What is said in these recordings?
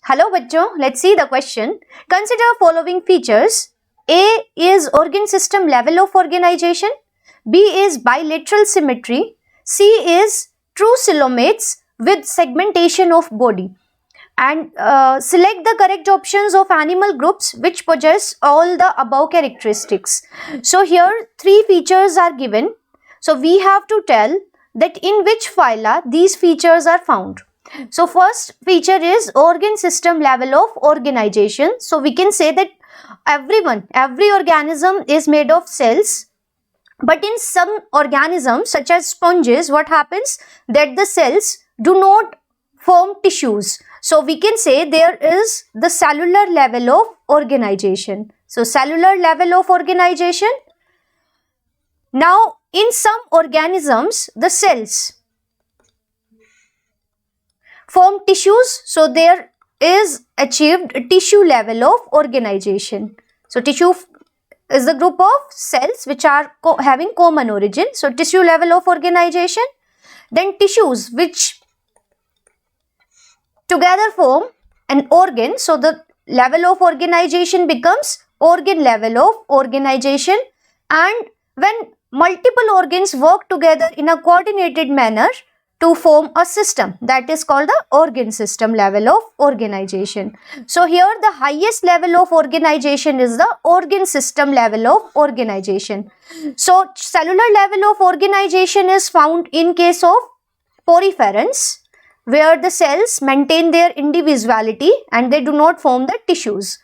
Hello बच्चों, let's see the question. Consider following features. A is organ system level of organization. B is bilateral symmetry. C is true coelomates with segmentation of body. And select the correct options of animal groups which possess all the above characteristics. So here three features are given. So we have to tell that in which phyla these features are found. So first feature is organ system level of organization. So we can say that every organism is made of cells. But in some organisms such as sponges, what happens that the cells do not form tissues. So we can say there is the cellular level of organization. So cellular level of organization. Now in some organisms the cells form tissues, so there is achieved tissue level of organization. So tissue is the group of cells which are having common origin. So tissue level of organization. Then tissues which together form an organ. So the level of organization becomes organ level of organization. And when multiple organs work together in a coordinated manner to form a system, that is called the organ system level of organization. So here the highest level of organization is the organ system level of organization. So cellular level of organization is found in case of poriferans, where the cells maintain their individuality and they do not form the tissues.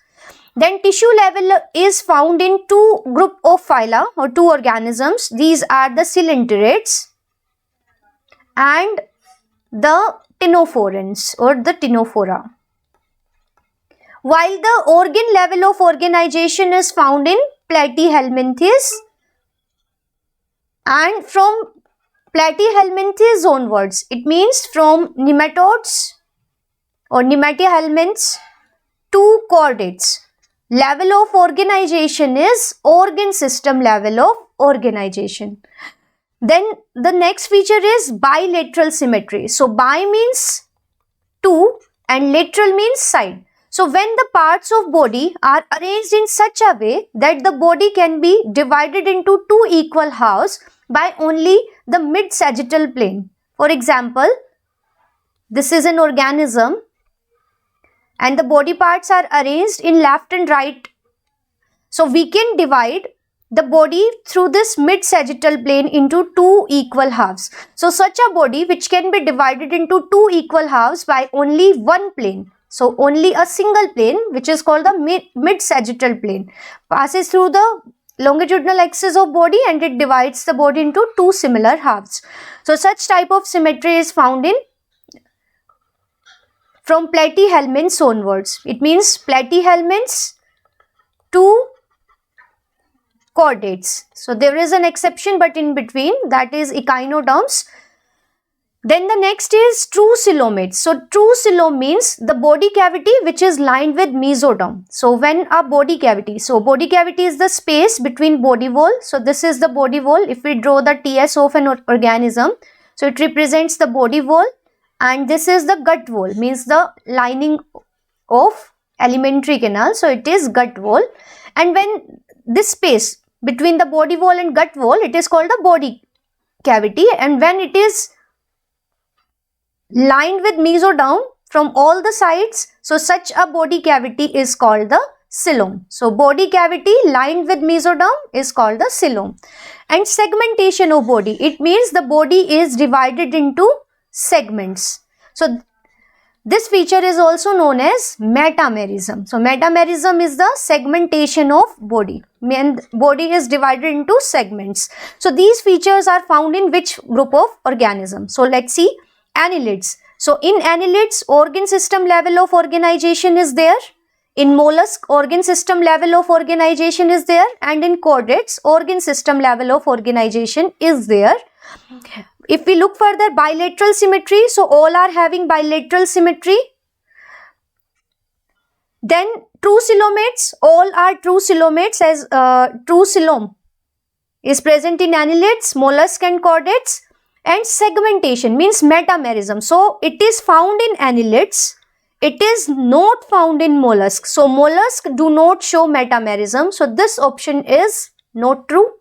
Then tissue level is found in two group of phyla or two organisms. These are the coelenterate and the ctenophorans or the ctenophora. While the organ level of organization is found in platyhelminthes, and from platyhelminthes onwards, it means from nematodes or nematyhelminths to chordates, level of organization is organ system level of organization. Then the next feature is bilateral symmetry. So bi means two and lateral means side. So when the parts of body are arranged in such a way that the body can be divided into two equal halves by only the mid-sagittal plane. For example, this is an organism and the body parts are arranged in left and right. So we can divide the body through this mid-sagittal plane into two equal halves. So such a body which can be divided into two equal halves by only one plane. So only a single plane, which is called the mid-sagittal plane, passes through the longitudinal axis of body and it divides the body into two similar halves. So such type of symmetry is found in from platyhelminths onwards. It means platyhelminths to chordates. So there is an exception but in between, that is echinoderms. Then the next is true coelomates. So true coelom means the body cavity which is lined with mesoderm. So when a body cavity, so body cavity is the space between body wall. So this is the body wall. If we draw the TS of an organism, so it represents the body wall, and this is the gut wall, means the lining of alimentary canal. So it is gut wall, and when this space between the body wall and gut wall, it is called the body cavity, and when it is lined with mesoderm from all the sides, so such a body cavity is called the coelom. So body cavity lined with mesoderm is called the coelom. And segmentation of body, it means the body is divided into segments. So this feature is also known as metamerism. So metamerism is the segmentation of body. Body is divided into segments. So these features are found in which group of organisms? So let's see. Annelids. So in annelids, organ system level of organization is there. In mollusk, organ system level of organization is there, and in chordates, organ system level of organization is there. If we look further, bilateral symmetry, so all are having bilateral symmetry. Then true coelomates, all are true coelomates, as true coelom is present in annelids, mollusk and chordates. And segmentation means metamerism. So it is found in annelids, It is not found in mollusks. So mollusks do not show metamerism. So this option is not true.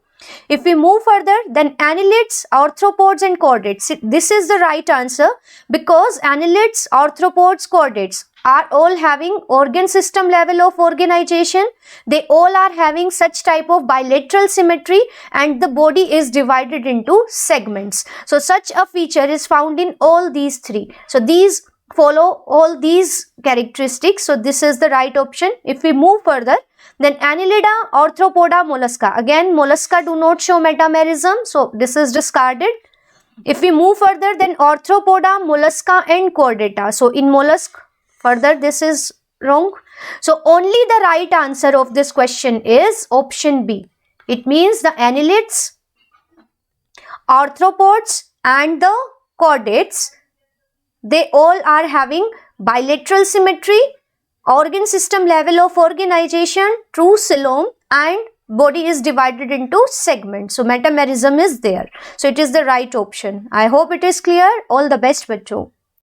If we move further, then annelids, arthropods and chordates. This is the right answer because annelids, arthropods, chordates are all having organ system level of organization. They all are having such type of bilateral symmetry and the body is divided into segments. So such a feature is found in all these three. So these follow all these characteristics. So this is the right option. If we move further, then Annelida, Arthropoda, Mollusca. Again, Mollusca do not show metamerism. So this is discarded. If we move further, then Arthropoda, Mollusca and Chordata. So in mollusk, further this is wrong. So only the right answer of this question is option B. It means the annelids, arthropods and the chordates, they all are having bilateral symmetry, organ system level of organization, true coelom, and body is divided into segments. So metamerism is there. So it is the right option. I hope it is clear. All the best, bachcho.